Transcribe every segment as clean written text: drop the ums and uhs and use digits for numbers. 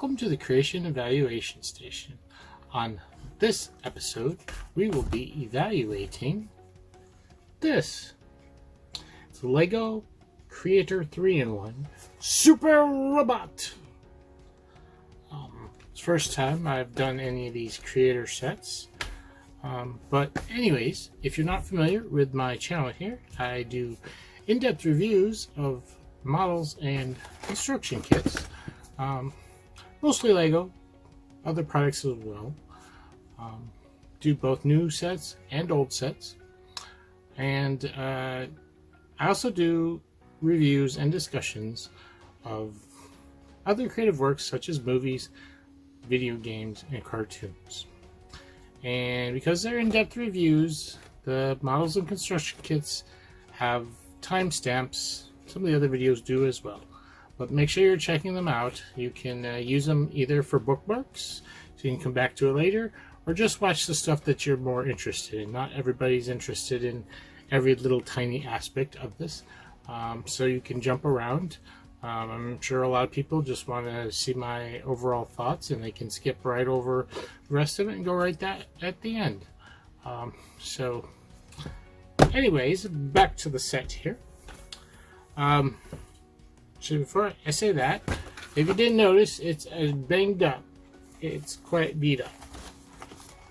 Welcome to the Creation Evaluation Station. On this episode, we will be evaluating this. It's LEGO Creator 3-in-1 Super Robot. It's the first time I've done any of these creator sets. But anyways, if you're not familiar with my channel here, I do in-depth reviews of models and construction kits. Mostly Lego, other products as well. Do both new sets and old sets. And I also do reviews and discussions of other creative works such as movies, video games, and cartoons. And because they're in-depth reviews, the models and construction kits have timestamps. Some of the other videos do as well. But make sure you're checking them out. You can use them either for bookmarks, so you can come back to it later, or just watch the stuff that you're more interested in. Not everybody's interested in every little tiny aspect of this, so you can jump around. I'm sure a lot of people just want to see my overall thoughts, and they can skip right over the rest of it and go right at the end. So anyways, back to the set here. So before I say that, if you didn't notice, it's banged up. It's quite beat up.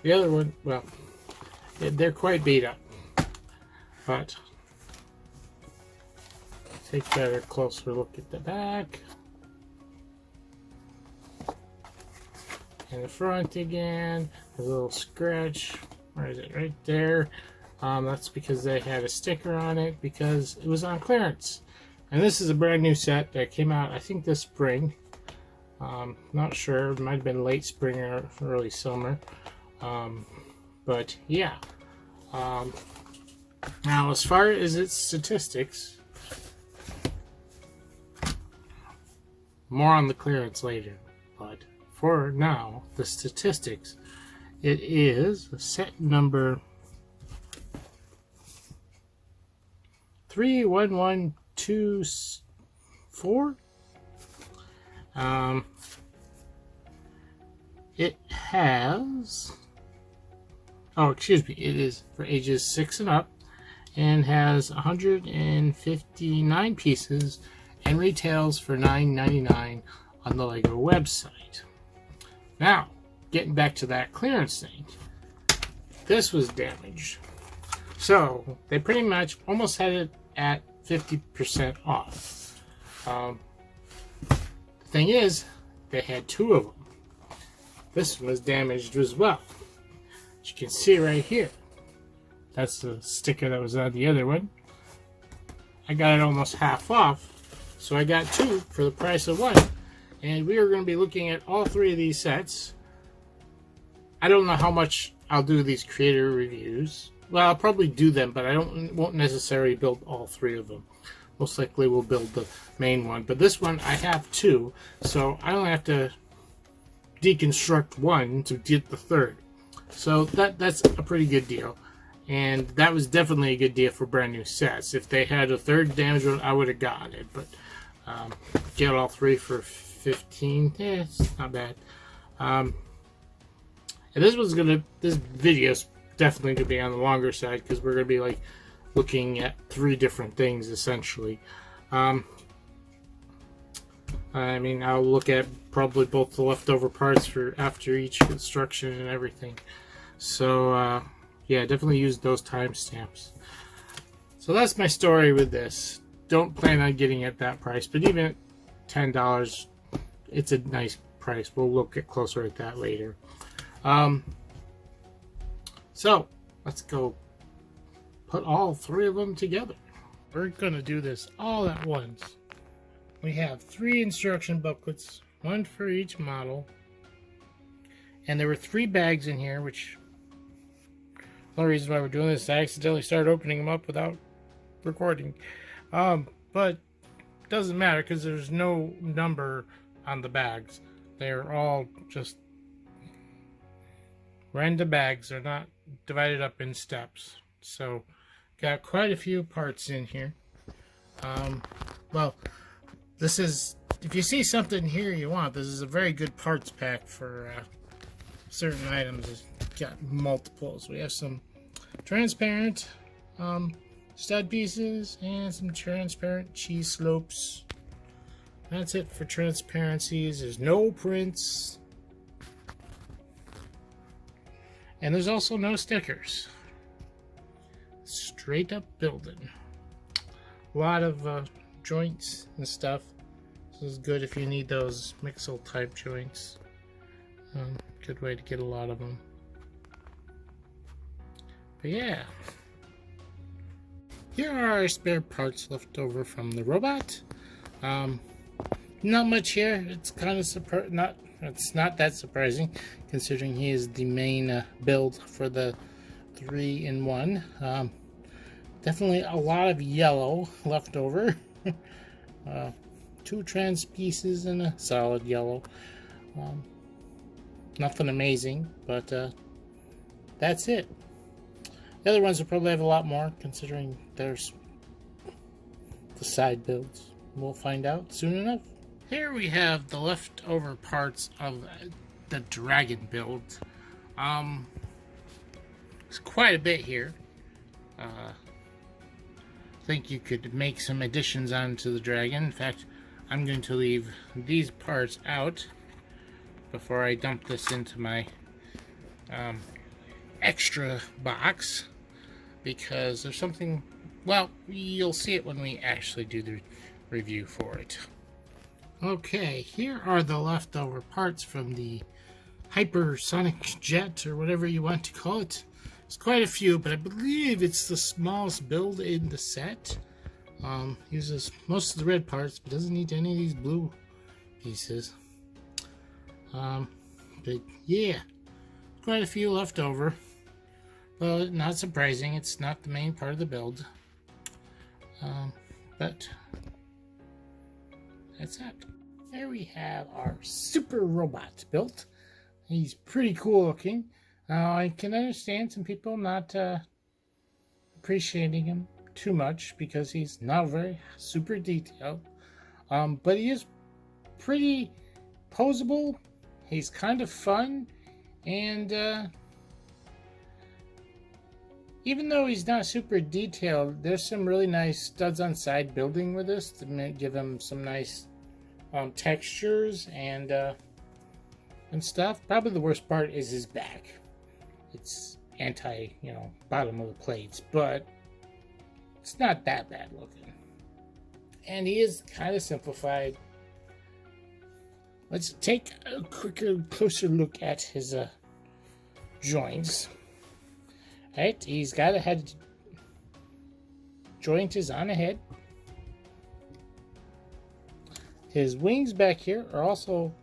The other one, well, they're quite beat up. But take a better, closer look at the back. And the front again. A little scratch. Where is it? Right there. That's because they had a sticker on it because it was on clearance. And this is a brand new set that came out, I think, this spring. Not sure. It might have been late spring or early summer. But yeah. Now, as far as its statistics, more on the clearance later. But for now, the statistics, it is set number 31124. It has, it is for ages 6 and up, and has 159 pieces and retails for $9.99 on the LEGO website. Now, getting back to that clearance thing, this was damaged. So, they pretty much almost had it at 50% off. The thing is, they had 2 of them. This one was damaged as well. As you can see right here, that's the sticker that was on the other one. I got it almost half off, so I got 2 for the price of 1. And we are going to be looking at all 3 of these sets. I don't know how much I'll do these creator reviews. Well, I'll probably do them, but I won't necessarily build all 3 of them. Most likely we'll build the main one. But this one, I have 2, so I only have to deconstruct 1 to get the 3rd. So that's a pretty good deal. And that was definitely a good deal for brand new sets. If they had a 3rd damaged one, I would have gotten it. But get all 3 for 15, yeah, it's not bad. And this video's definitely going to be on the longer side because we're going to be like looking at 3 different things essentially. I mean, I'll look at probably both the leftover parts for after each construction and everything. So yeah, definitely use those timestamps. So that's my story with this. Don't plan on getting at that price, but even at $10, it's a nice price. We'll look at closer at that later. So let's go put all 3 of them together. We're gonna do this all at once. We have 3 instruction booklets, 1 for each model, and there were 3 bags in here, which one of the reasons why we're doing this is I accidentally started opening them up without recording. But it doesn't matter because there's no number on the bags. They're all just random bags. They're not divided up in steps. So got quite a few parts in here. Well, this is if you see something here you want, this is a very good parts pack for certain items. It's got multiples. We have some transparent stud pieces and some transparent cheese slopes. That's it for transparencies. There's no prints. And there's also no stickers. Straight up building. A lot of joints and stuff. This is good if you need those Mixel type joints. Good way to get a lot of them. But yeah. Here are our spare parts left over from the robot. Not much here. It's kind of it's not that surprising, considering he is the main build for the 3-in-1. Definitely a lot of yellow left over. 2 trans pieces and a solid yellow. Nothing amazing, but that's it. The other ones will probably have a lot more, considering there's the side builds. We'll find out soon enough. Here we have the leftover parts of the dragon build. It's quite a bit here. I think you could make some additions onto the dragon. In fact, I'm going to leave these parts out before I dump this into my extra box, because there's something, well, you'll see it when we actually do the review for it. Okay, here are the leftover parts from the hypersonic jet, or whatever you want to call it. It's quite a few, but I believe it's the smallest build in the set. Uses most of the red parts, but doesn't need any of these blue pieces. But yeah, quite a few left over. Well, not surprising, it's not the main part of the build. But that's it. There we have our super robot built. He's pretty cool looking. Now, I can understand some people not appreciating him too much because he's not very super detailed. But he is pretty posable. He's kind of fun, and even though he's not super detailed, there's some really nice studs on side building with this to give him some nice textures and stuff. Probably the worst part is his back. It's bottom of the plates, but it's not that bad looking. And he is kind of simplified. Let's take a closer look at his joints. Right, he's got a head joint is on a head. His wings back here are also,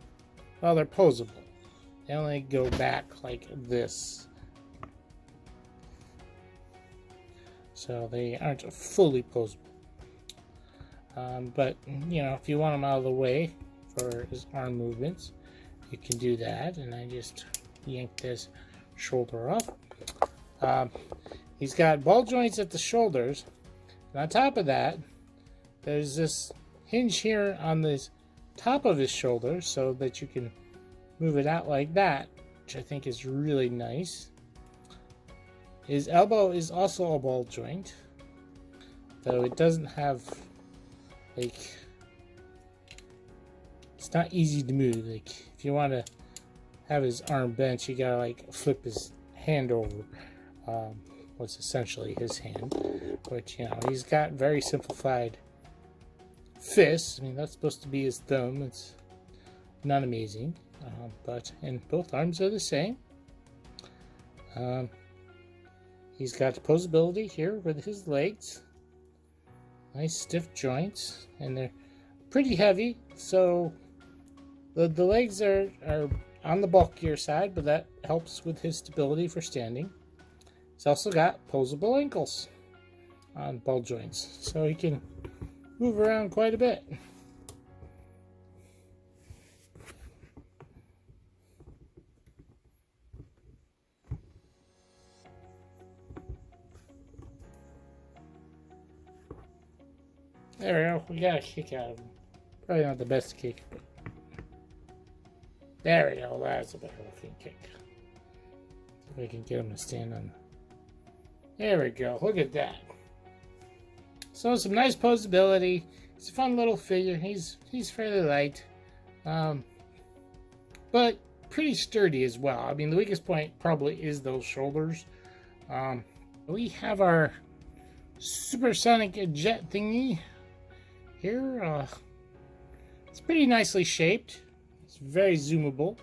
well, they're posable. They only go back like this. So they aren't fully posable. But, if you want them out of the way for his arm movements, you can do that. And I just yank this shoulder up. He's got ball joints at the shoulders. And on top of that, there's this hinge here on the top of his shoulder so that you can move it out like that, which I think is really nice. His elbow is also a ball joint, though it doesn't have, it's not easy to move. If you want to have his arm bent, you gotta flip his hand over. What's essentially his hand, but he's got very simplified fists. I mean, that's supposed to be his thumb. It's not amazing, and both arms are the same. He's got posability here with his legs. Nice stiff joints, and they're pretty heavy, so the legs are on the bulkier side, but that helps with his stability for standing. He's also got posable ankles on ball joints, so he can move around quite a bit. There we go. We got a kick out of him. Probably not the best kick, but there we go. That's a better looking kick. See if I can get him to stand on. There we go. Look at that. So some nice posability. He's a fun little figure. He's fairly light, but pretty sturdy as well. I mean, the weakest point probably is those shoulders. We have our supersonic jet thingy here. It's pretty nicely shaped. It's very zoomable.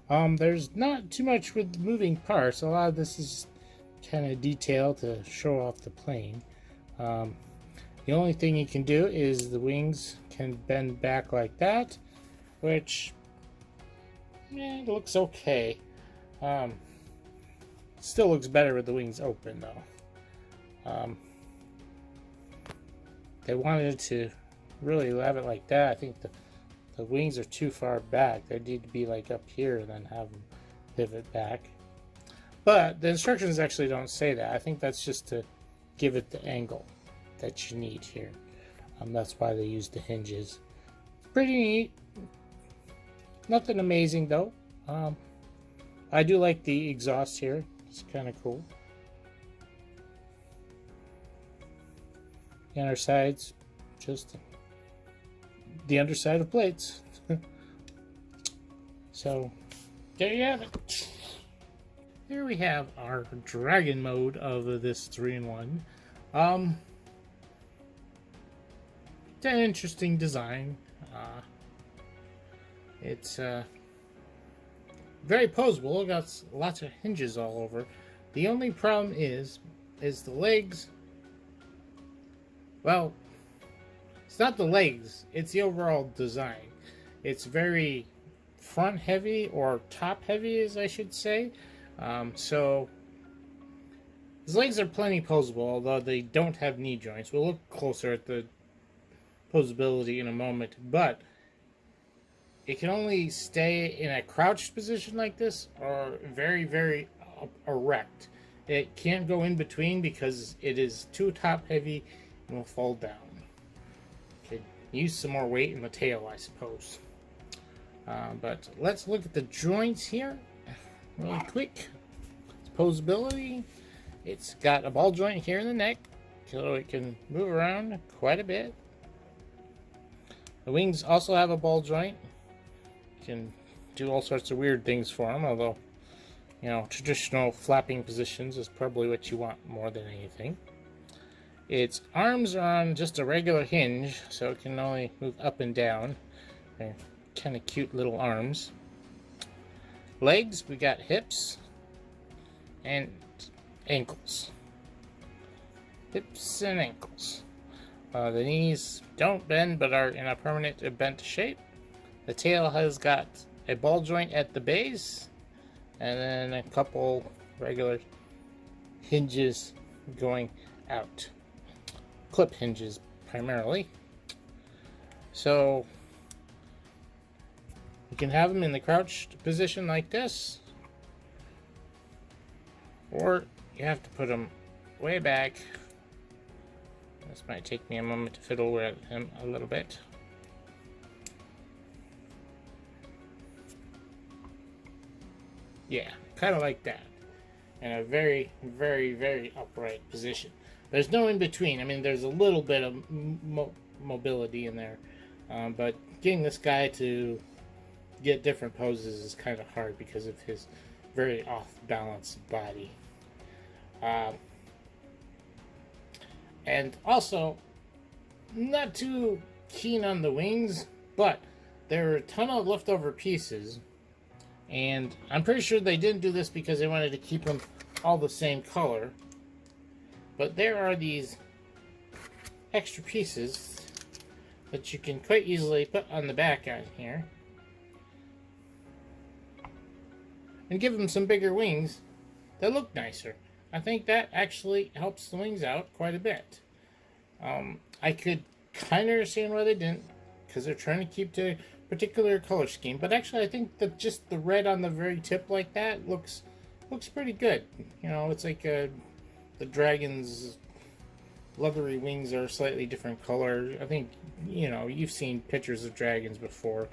There's not too much with moving parts. A lot of this is kind of detail to show off the plane. The only thing you can do is the wings can bend back like that, which it looks okay. Still looks better with the wings open though. They wanted to really have it like that. I think the wings are too far back. They need to be like up here and then have them pivot back. But the instructions actually don't say that. I think that's just to give it the angle that you need here. That's why they use the hinges. It's pretty neat. Nothing amazing though. I do like the exhaust here. It's kind of cool. The underside's just the underside of plates. So there you have it. Here we have our dragon mode of this 3-in-1. It's an interesting design. It's very posable. It got lots of hinges all over. The only problem is the legs. Well, it's not the legs. It's the overall design. It's very front heavy, or top heavy, as I should say. So his legs are plenty posable, although they don't have knee joints. We'll look closer at the posability in a moment, but it can only stay in a crouched position like this, or very, very erect. It can't go in between because it is too top heavy and will fall down. Could use some more weight in the tail, I suppose. But let's look at the joints here really quick. Its posability. It's got a ball joint here in the neck, so it can move around quite a bit. The wings also have a ball joint. You can do all sorts of weird things for them, although, you know, traditional flapping positions is probably what you want more than anything. Its arms are on just a regular hinge, so it can only move up and down. They're kind of cute little arms. Legs, we got hips and ankles. Hips and ankles. The knees don't bend but are in a permanent bent shape. The tail has got a ball joint at the base and then a couple regular hinges going out. Clip hinges primarily. So you can have them in the crouched position like this, or you have to put them way back. This might take me a moment to fiddle with him a little bit. Yeah, kind of like that. In a very, very, very upright position. There's no in between. I mean, there's a little bit of mobility in there. But getting this guy to get different poses is kind of hard because of his very off-balance body. And also, not too keen on the wings, but there are a ton of leftover pieces, and I'm pretty sure they didn't do this because they wanted to keep them all the same color. But there are these extra pieces that you can quite easily put on the back on here and give them some bigger wings that look nicer. I think that actually helps the wings out quite a bit. I could kind of understand why they didn't, because they're trying to keep to a particular color scheme. But actually, I think that just the red on the very tip like that looks pretty good. You know, it's like the dragon's leathery wings are a slightly different color. I think, you've seen pictures of dragons before,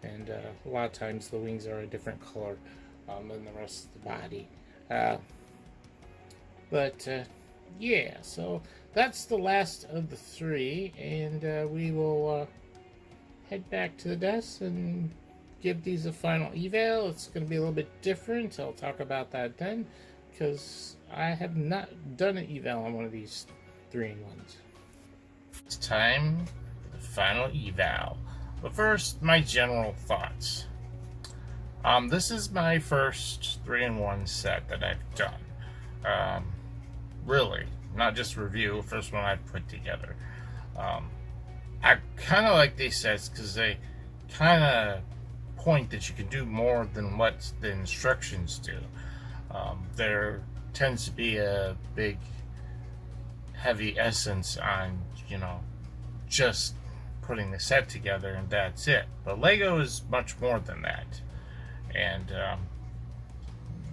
and a lot of times the wings are a different color than the rest of the body. But yeah, so that's the last of the three, and we will head back to the desk and give these a final eval. It's going to be a little bit different. I'll talk about that then, because I have not done an eval on one of these 3-in-1s. It's time for the final eval. But first, my general thoughts. This is my first 3-in-1 set that I've done. Really, not just review, first one I've put together. I kind of like these sets because they kind of point that you can do more than what the instructions do. There tends to be a big heavy essence on, just putting the set together and that's it. But Lego is much more than that. And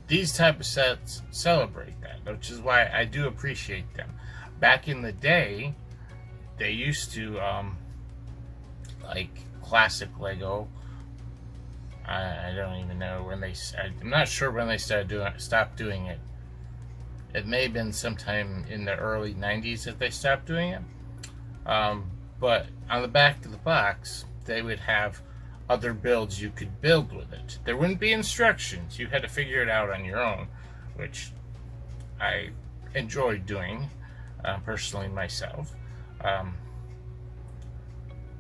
these type of sets celebrate that, which is why I do appreciate them. Back in the day, they used to, like classic Lego, I don't even know when I'm not sure when they stopped doing it. It may have been sometime in the early 90s that they stopped doing it. But on the back of the box, they would have other builds you could build with it. There wouldn't be instructions. You had to figure it out on your own, which I enjoyed doing, personally myself.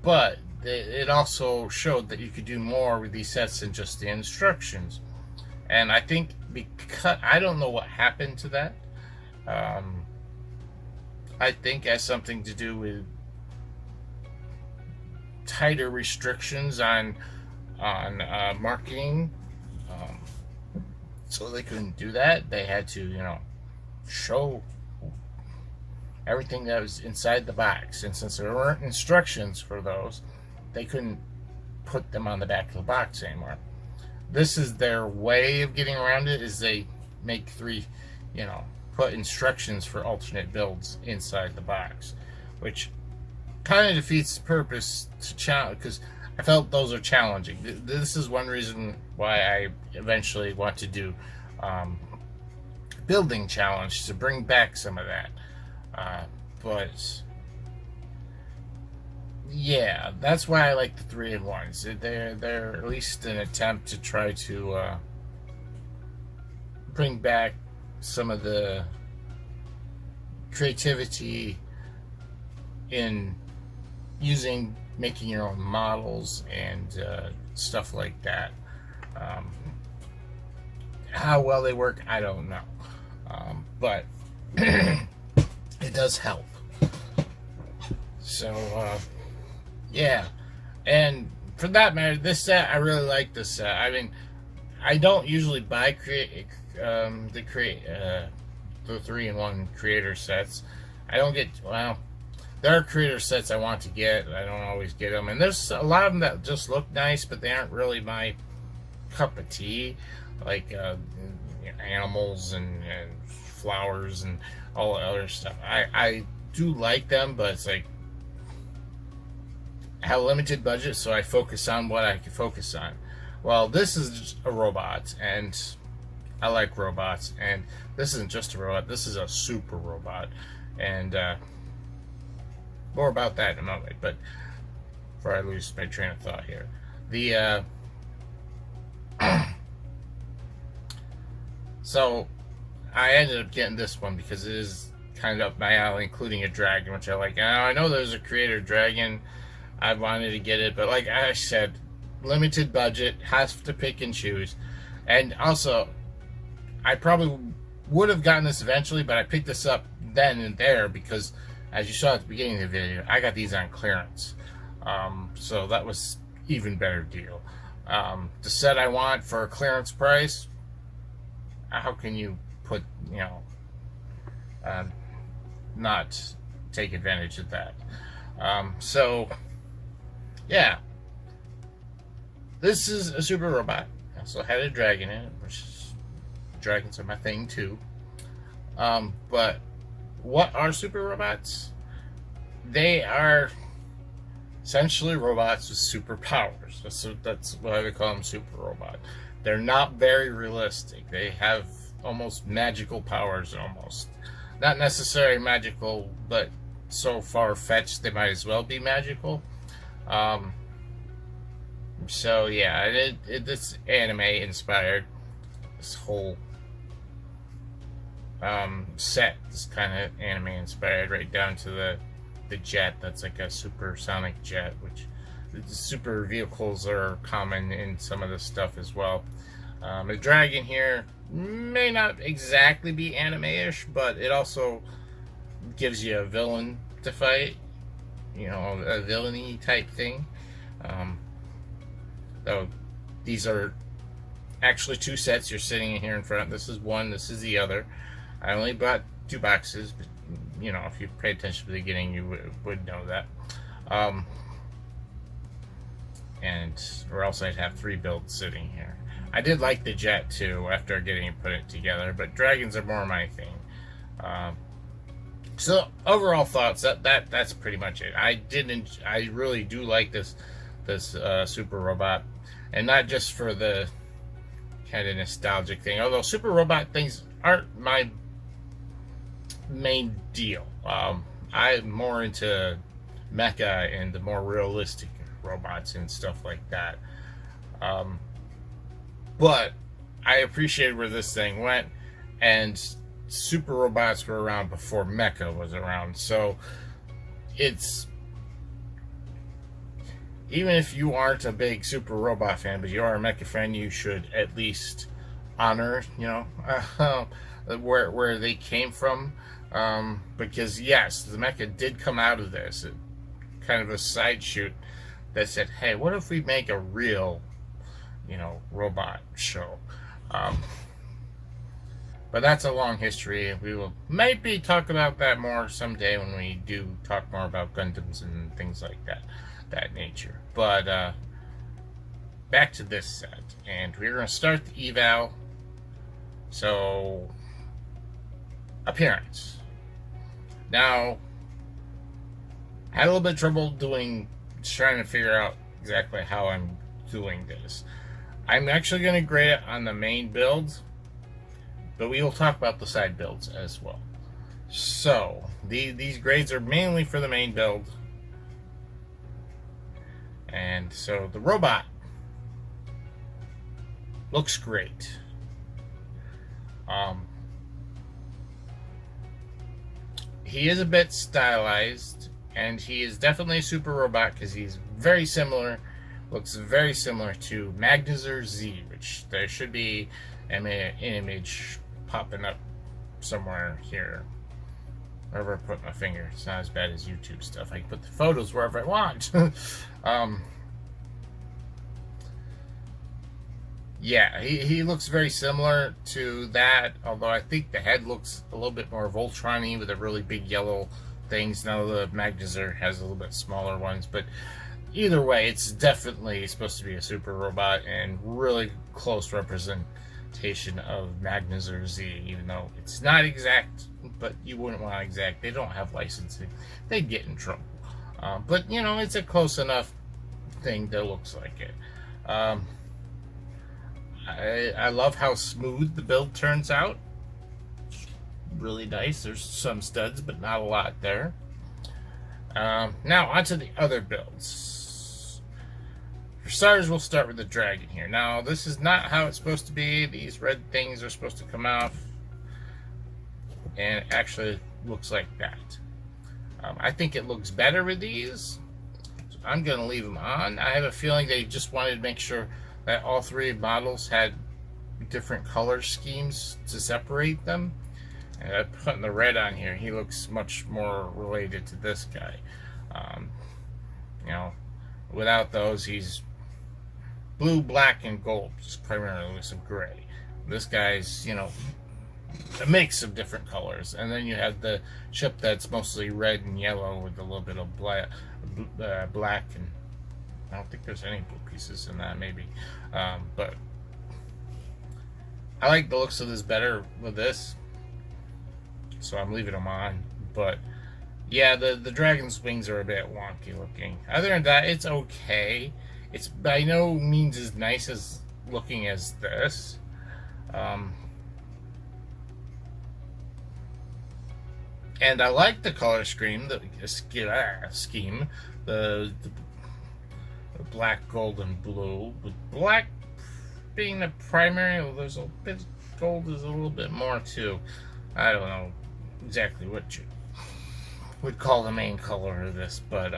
But it also showed that you could do more with these sets than just the instructions. And I think because I don't know what happened to that. I think it has something to do with tighter restrictions on marketing. So they couldn't do that. They had to, show everything that was inside the box. And since there weren't instructions for those, they couldn't put them on the back of the box anymore. This is their way of getting around it, is they make put instructions for alternate builds inside the box, which kind of defeats the purpose to challenge, because I felt those are challenging. This is one reason why I eventually want to do building challenge, to bring back some of that. But yeah, that's why I like the 3-in-1s. They're at least an attempt to try to bring back some of the creativity in making your own models and stuff like that. How well they work, I don't know, but it does help. So yeah, and for that matter, this set, I really like this set. I mean, I don't usually buy the 3-in-1 creator sets. I don't get, there are creator sets I want to get, I don't always get them, and there's a lot of them that just look nice, but they aren't really my cup of tea, like animals and flowers and all the other stuff. I do like them, but it's like, I have a limited budget, so I focus on what I can focus on. Well, this is just a robot, and I like robots, and this isn't just a robot, this is a super robot, and more about that in a moment. But before I lose my train of thought here, so I ended up getting this one because it is kind of up my alley, including a dragon, which I like. I know there's a creator dragon, I wanted to get it, but like I said, limited budget, have to pick and choose. And also, I probably would have gotten this eventually, but I picked this up then and there because, as you saw at the beginning of the video, I got these on clearance. So that was even better deal. The set I want for a clearance price, how can you put, not take advantage of that? So yeah, this is a super robot. I also had a dragon in it, which dragons are my thing too. But what are super robots? they are essentially robots with superpowers. That's why they call them super robot. They're not very realistic. They have almost magical powers, almost. Not necessarily magical, but so far-fetched they might as well be magical. So yeah, it's anime inspired. This whole set is kind of anime inspired, right down to the jet. That's like a supersonic jet, which the super vehicles are common in some of the stuff as well. The dragon here may not exactly be anime-ish, but it also gives you a villain to fight, you know, a villainy type thing. Though these are actually two sets you're sitting in here in front. This is one, this is the other. I only bought 2 boxes, but you know, if you pay attention to the beginning, you would know that. Or else I'd have 3 builds sitting here. I did like the jet too after getting it put it together, but dragons are more my thing. So overall thoughts, that's pretty much it. I really do like this super robot, and not just for the kind of nostalgic thing. Although super robot things aren't my main deal. I'm more into mecha and the more realistic robots and stuff like that. But I appreciated where this thing went, and super robots were around before mecha was around. So it's, even if you aren't a big super robot fan, but you are a mecha fan, you should at least honor, you know, where they came from. Because yes, the mecha did come out of this. It, kind of a side shoot that said, hey, what if we make a real, you know, robot show? But that's a long history. We will maybe talk about that more someday when we do talk more about Gundams and things like that nature. But back to this set, and we're going to start the eval. So, appearance. Now, I had a little bit of trouble trying to figure out exactly how I'm doing this. I'm actually going to grade it on the main build, but we will talk about the side builds as well. So, these grades are mainly for the main build. And so, the robot looks great. He is a bit stylized, and he is definitely a super robot because he's very similar, looks very similar to Magnezor Z, which there should be an image popping up somewhere here. Wherever I put my finger, it's not as bad as YouTube stuff. I can put the photos wherever I want. Yeah, he looks very similar to that, although I think the head looks a little bit more Voltron-y with the really big yellow things. Now the Magnezor has a little bit smaller ones, but either way, it's definitely supposed to be a super robot and really close representation of Magnezor Z, even though it's not exact, but you wouldn't want exact. They don't have licensing. They'd get in trouble. But, you know, it's a close enough thing that looks like it. I love how smooth the build turns out. Really nice. There's some studs, but not a lot there. Now, onto the other builds. For starters, we'll start with the dragon here. Now, this is not how it's supposed to be. These red things are supposed to come off. And it actually looks like that. I think it looks better with these. So I'm going to leave them on. I have a feeling they just wanted to make sure that all 3 models had different color schemes to separate them. And I'm putting the red on here. He looks much more related to this guy. You know, without those, he's blue, black, and gold, just primarily with some gray. This guy's, you know, a mix of different colors. And then you have the ship that's mostly red and yellow with a little bit of black, and I don't think there's any blue pieces in that, maybe. But I like the looks of this better with this, so I'm leaving them on. But Yeah, the dragon's wings are a bit wonky looking. Other than that, it's okay. It's by no means as nice as looking as this. Um, and I like the color scheme, scheme, the black, gold, and blue. With black being the primary, well, there's a bit gold is a little bit more too. I don't know exactly what you would call the main color of this, but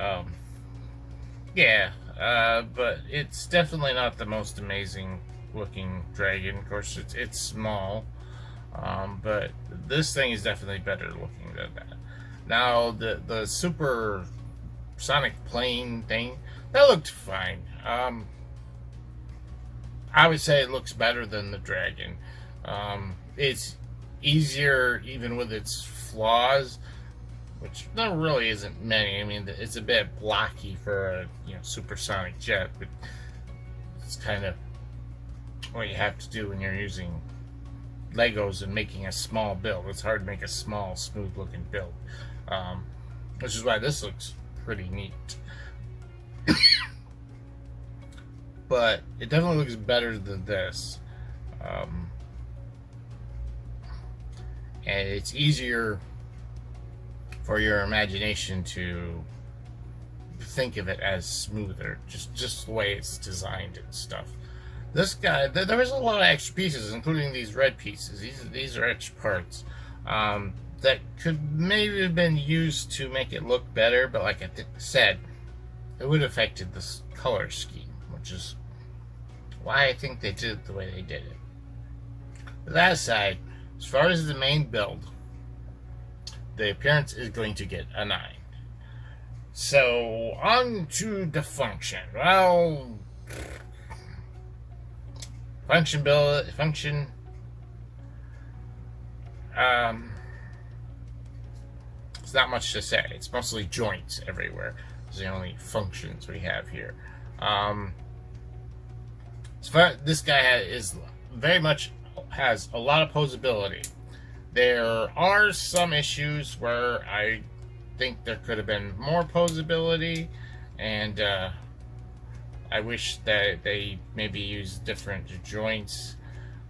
yeah, but it's definitely not the most amazing looking dragon. Of course, it's small, but this thing is definitely better looking than that. Now, the super sonic plane thing, that looked fine. I would say it looks better than the dragon. It's easier, even with its flaws, which there really isn't many. I mean, it's a bit blocky for a supersonic jet, but it's kind of what you have to do when you're using Legos and making a small build. It's hard to make a small, smooth-looking build, which is why this looks pretty neat. But it definitely looks better than this, and it's easier for your imagination to think of it as smoother, just the way it's designed and stuff. This guy, there was a lot of extra pieces, including these red pieces. These are extra parts that could maybe have been used to make it look better, but like I said, it would have affected this color scheme, which is why I think they did it the way they did it. But that aside, as far as the main build, the appearance is going to get a 9. So, on to the function. Well, function, it's not much to say. It's mostly joints everywhere. Those are the only functions we have here. This guy is very much has a lot of posability. There are some issues where I think there could have been more posability, and I wish that they maybe use different joints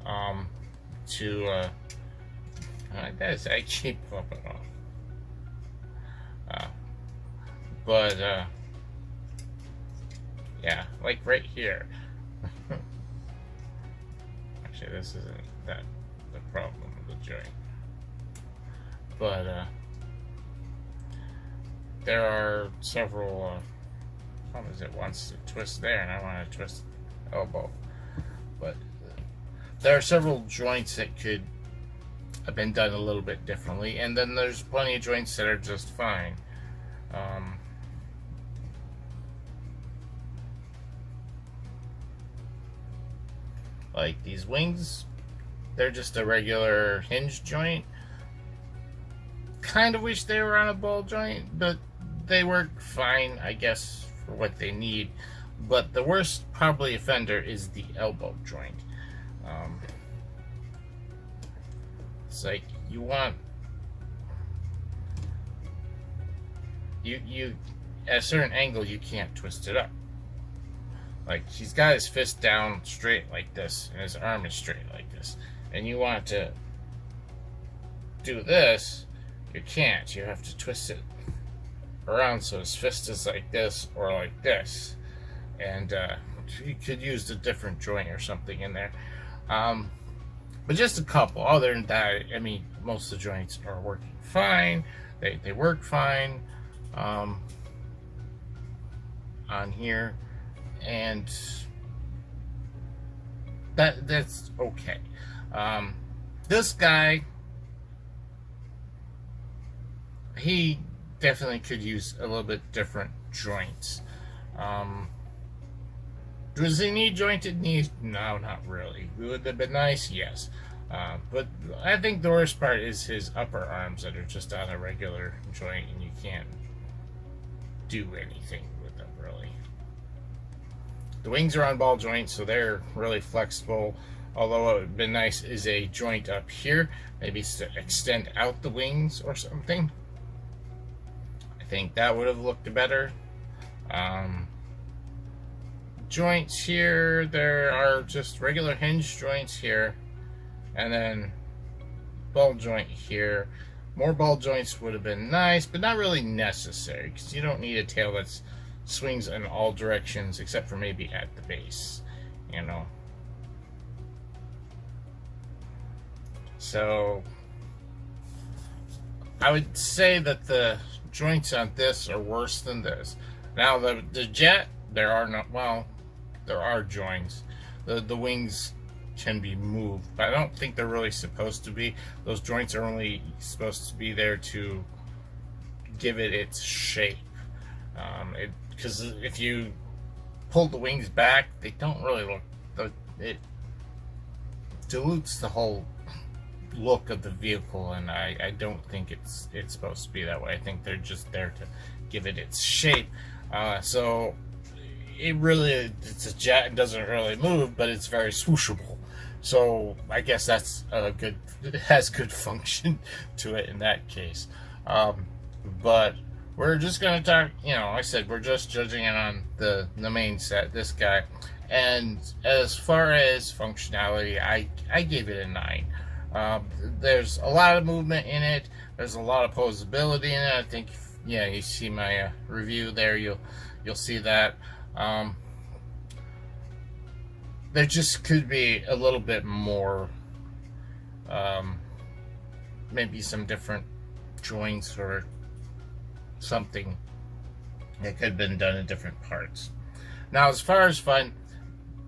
to I keep popping off. But yeah, like right here. Actually, this isn't that the problem with the joint, but there are several. What is it? Wants to twist there, and I want to twist elbow. But there are several joints that could have been done a little bit differently, and then there's plenty of joints that are just fine. Like these wings, they're just a regular hinge joint. Kind of wish they were on a ball joint, but they work fine, I guess, for what they need. But the worst probably offender is the elbow joint. It's like you want you at a certain angle you can't twist it up. Like he's got his fist down straight like this, and his arm is straight like this, and you want to do this, you can't. You have to twist it around so his fist is like this or like this, and you could use a different joint or something in there, but just a couple. Other than that, I mean, most of the joints are working fine. They work fine on here, and that's okay. This guy, he definitely could use a little bit different joints. Does he need jointed knees? No, not really. Would have been nice? Yes. But I think the worst part is his upper arms that are just on a regular joint, and you can't do anything with them, really. The wings are on ball joints, so they're really flexible. Although what would have been nice is a joint up here, maybe to extend out the wings or something. think that would have looked better. Joints here, there are just regular hinge joints here, and then ball joint here. More ball joints would have been nice, but not really necessary, because you don't need a tail that swings in all directions except for maybe at the base, you know. So I would say that the joints on this are worse than this. Now the jet, there are no, well, there are joints. The wings can be moved, but I don't think they're really supposed to be. Those joints are only supposed to be there to give it its shape. Because if you pull the wings back, they don't really look. It dilutes the whole look of the vehicle, and I don't think it's supposed to be that way. I think they're just there to give it its shape. So it's a jet and doesn't really move, but it's very swooshable. So I guess that's it has good function to it in that case. But we're just gonna talk, like I said, we're just judging it on the main set, this guy. And as far as functionality, I gave it a 9. There's a lot of movement in it. There's a lot of posability in it. I think, you see my review there. You'll see that. There just could be a little bit more, maybe some different joints or something that could have been done in different parts. Now, as far as fun,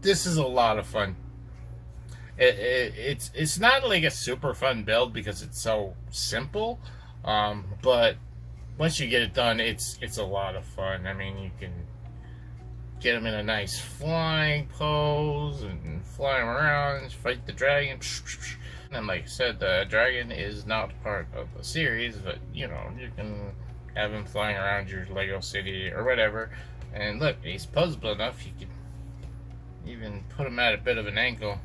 this is a lot of fun. It's not like a super fun build because it's so simple, but once you get it done, it's a lot of fun. I mean, you can get them in a nice flying pose and fly them around, fight the dragon. And like I said, the dragon is not part of the series, but you can have him flying around your Lego city or whatever. And look, he's posable enough, you can even put him at a bit of an angle.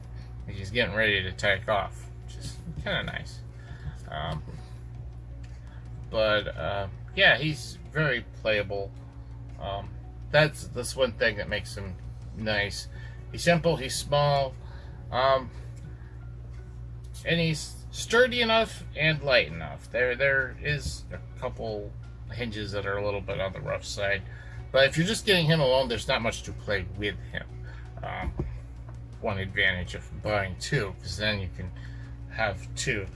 He's getting ready to take off, which is kind of nice. Yeah, he's very playable. That's one thing that makes him nice. He's simple, he's small, and he's sturdy enough and light enough. There is a couple hinges that are a little bit on the rough side, but if you're just getting him alone, there's not much to play with him. One advantage of buying 2, because then you can have 2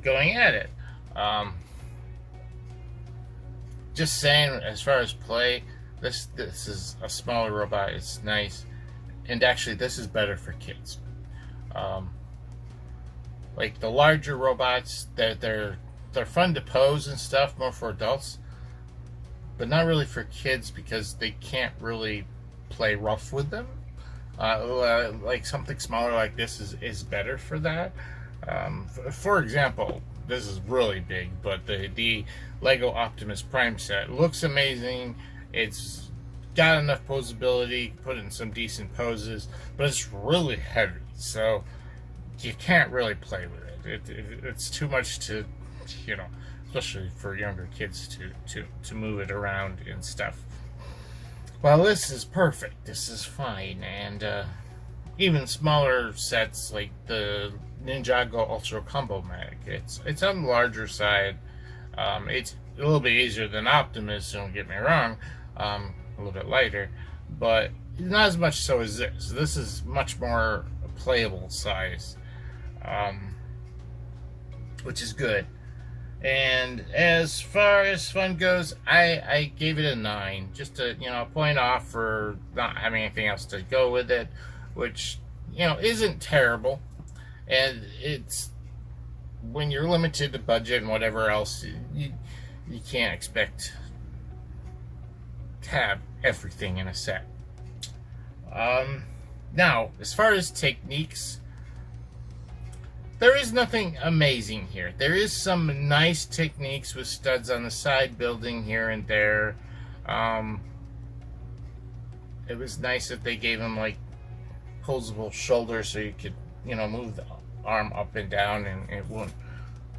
going at it. Just saying, as far as play, this is a smaller robot. It's nice, and actually, this is better for kids. Like the larger robots, they're fun to pose and stuff, more for adults, but not really for kids because they can't really play rough with them. Like something smaller like this is better for that. For example, this is really big, but the Lego Optimus Prime set looks amazing. It's got enough posability, put in some decent poses, but it's really heavy, so you can't really play with it. It's too much to, especially for younger kids to move it around and stuff. Well, this is perfect. This is fine, and even smaller sets like the Ninjago Ultra Combo Mag, it's on the larger side. It's a little bit easier than Optimus, don't get me wrong. A little bit lighter, but not as much so as this. This is much more playable size, which is good. And as far as fun goes, I gave it a 9, just to point off for not having anything else to go with it, which isn't terrible. And it's, when you're limited to budget and whatever else, you can't expect to have everything in a set. Now, as far as techniques, there is nothing amazing here. There is some nice techniques with studs on the side, building here and there. It was nice that they gave him like posable shoulders so you could, move the arm up and down and it wouldn't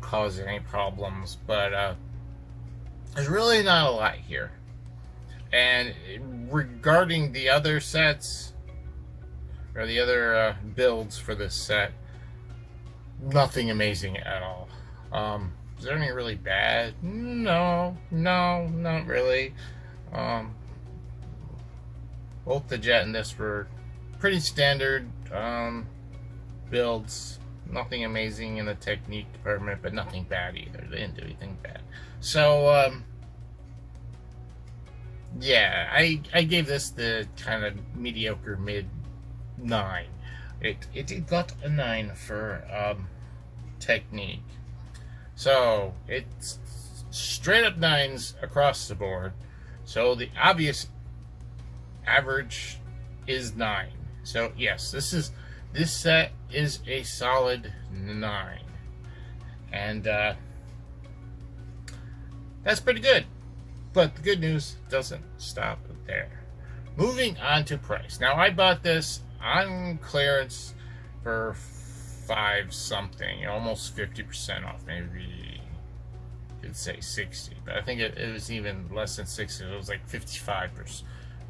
cause any problems. But there's really not a lot here. And regarding the other sets, or the other builds for this set, nothing amazing at all. Is there any really bad? No, not really. Both the Jet and this were pretty standard builds. Nothing amazing in the technique department, but nothing bad either. They didn't do anything bad. So, yeah, I gave this the kind of mediocre mid 9. It got a 9 for technique. So it's straight up 9s across the board. So the obvious average is 9. So yes, this set is a solid 9, and that's pretty good. But the good news doesn't stop there. Moving on to price. Now I bought this on clearance for $5 something, almost 50% off. Maybe you could say 60, but I think it was even less than 60. It was like 55%,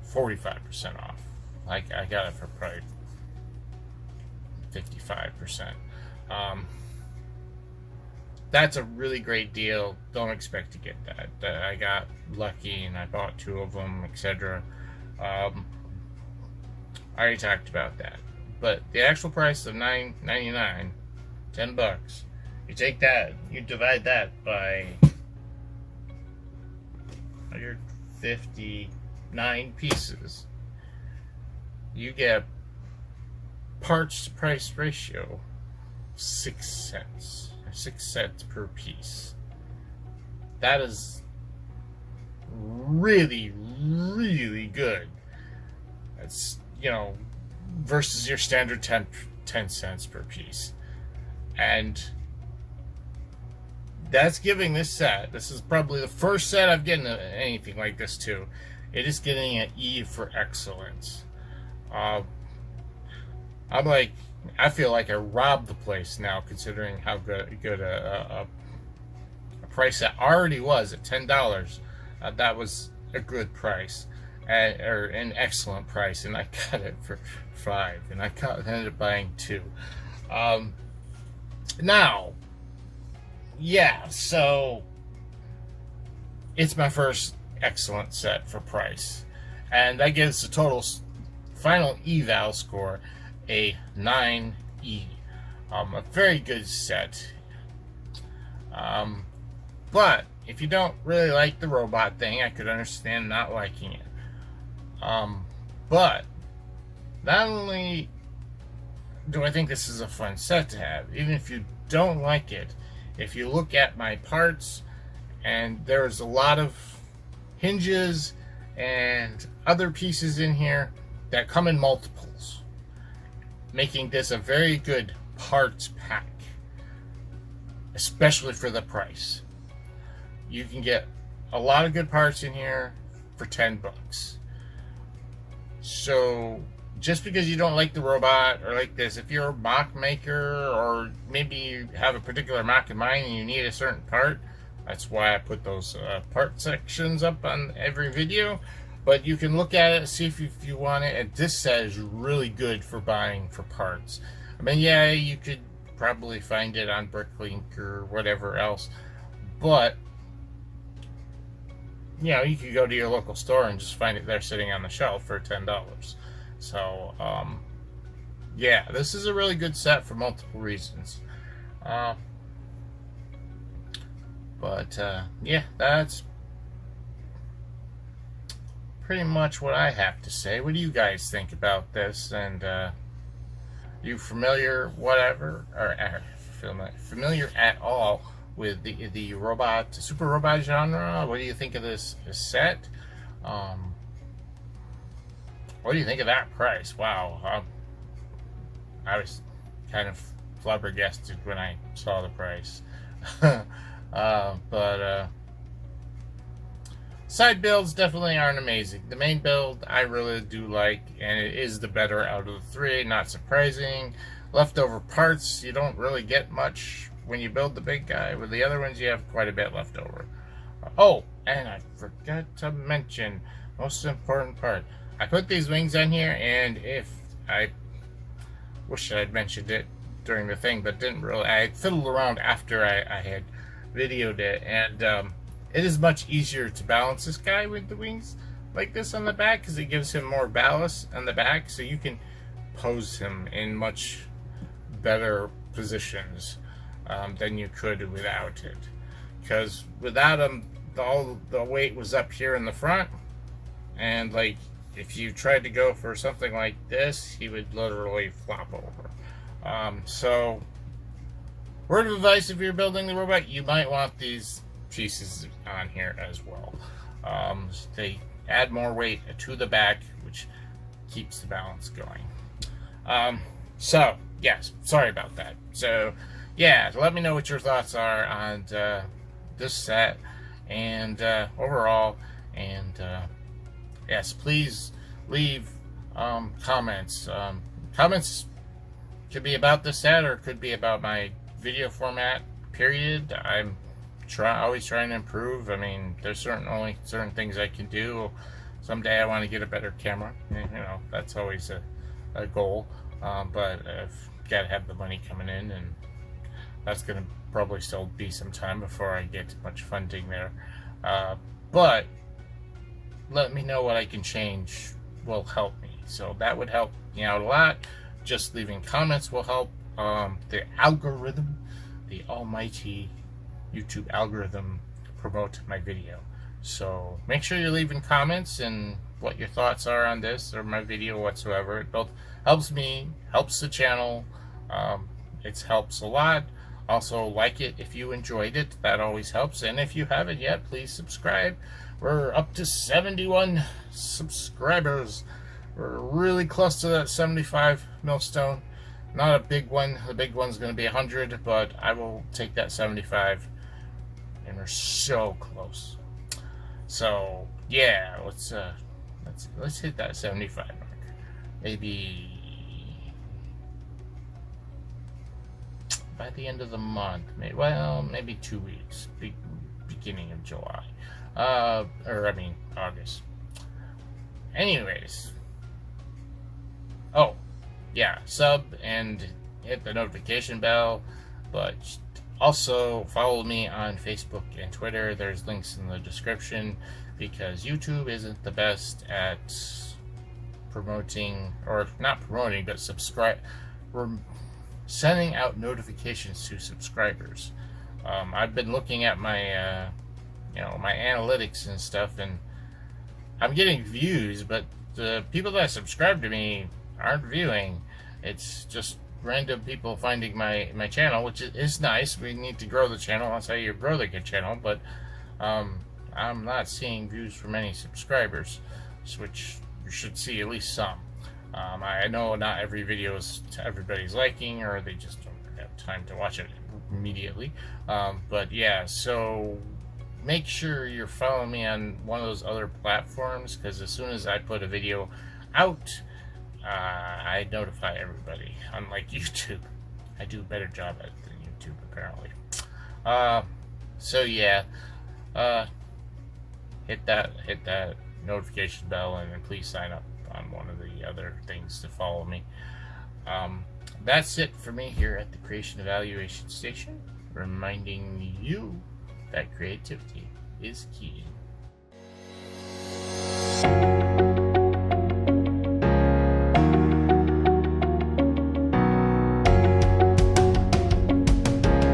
45% off. I got it for probably 55%. That's a really great deal. Don't expect to get that. I got lucky and I bought 2 of them, etc. I already talked about that. But the actual price of $9.99, $10. You take that, you divide that by 159 pieces. You get parts to price ratio 6 cents. 6 cents per piece. That is really, really good. That's, versus your standard 10 cents per piece. And that's giving this set, this is probably the first set I've gotten anything like this to. It is getting an E for excellence. I feel like I robbed the place now, considering how good a price that already was at $10. That was a good price, or an excellent price, and I got it for $5, and I ended up buying 2. Now, yeah, so it's my first excellent set for price, and that gives the total final eval score a 9E. A very good set. But if you don't really like the robot thing, I could understand not liking it. But not only do I think this is a fun set to have, even if you don't like it, if you look at my parts, and there's a lot of hinges and other pieces in here that come in multiples, making this a very good parts pack, especially for the price. You can get a lot of good parts in here for $10. So just because you don't like the robot or like this, if you're a mock maker, or maybe you have a particular mock in mind and you need a certain part, that's why I put those part sections up on every video. But you can look at it, see if you want it. And this set is really good for buying for parts. I mean, yeah, you could probably find it on Bricklink or whatever else, but you could go to your local store and just find it there sitting on the shelf for $10. So, yeah, this is a really good set for multiple reasons. Yeah, that's pretty much what I have to say. What do you guys think about this? And you familiar, whatever, or familiar at all with the robot, super robot genre? What do you think of this set? What do you think of that price? Wow, I was kind of flabbergasted when I saw the price. Side builds definitely aren't amazing. The main build I really do like, and it is the better out of the 3, not surprising. Leftover parts, you don't really get much when you build the big guy. With the other ones, you have quite a bit left over. Oh, and I forgot to mention, most important part. I put these wings on here, and if I wish I'd mentioned it during the thing, but didn't really. I fiddled around after I had videoed it, and it is much easier to balance this guy with the wings like this on the back because it gives him more ballast on the back, so you can pose him in much better positions than you could without it. Because without him, all the weight was up here in the front, and like if you tried to go for something like this, he would literally flop over. So, word of advice: if you're building the robot, you might want these pieces on here as well. They add more weight to the back, which keeps the balance going. So, yes, sorry about that. So, yeah, let me know what your thoughts are on this set and overall. And yes, please leave comments. Comments could be about the set or could be about my video format, period. I'm always trying to improve. I mean, there's only certain things I can do. Someday I want to get a better camera. You know, that's always a goal. But I've got to have the money coming in, and that's going to probably still be some time before I get much funding there. But let me know what I can change will help me. So that would help me out a lot. Just leaving comments will help the algorithm, the almighty YouTube algorithm, promote my video. So make sure you're leaving comments and what your thoughts are on this or my video whatsoever. It both helps me, helps the channel. It helps a lot. Also, like it if you enjoyed it. That always helps. And if you haven't yet, please subscribe. We're up to 71 subscribers. We're really close to that 75 milestone. Not a big one. The big one's going to be 100, but I will take that 75. And we're so close. So yeah, let's hit that 75 mark. Maybe by the end of the month. Maybe 2 weeks. Beginning of July. August. Anyways. Oh, yeah, sub and hit the notification bell, but also follow me on Facebook and Twitter. There's links in the description because YouTube isn't the best at promoting, or not promoting, but we're sending out notifications to subscribers. I've been looking at my my analytics and stuff, and I'm getting views, but the people that subscribe to me aren't viewing. It's just random people finding my channel, which is nice. We need to grow the channel. That's how you grow the good channel. But I'm not seeing views from any subscribers, which you should see at least some. I know not every video is to everybody's liking, or they just don't have time to watch it immediately. But yeah, so make sure you're following me on one of those other platforms, because as soon as I put a video out, I notify everybody. Unlike YouTube, I do a better job at it than YouTube apparently. So yeah, hit that notification bell, and then please sign up on one of the other things to follow me. That's it for me here at the Creation Evaluation Station, reminding you that creativity is key.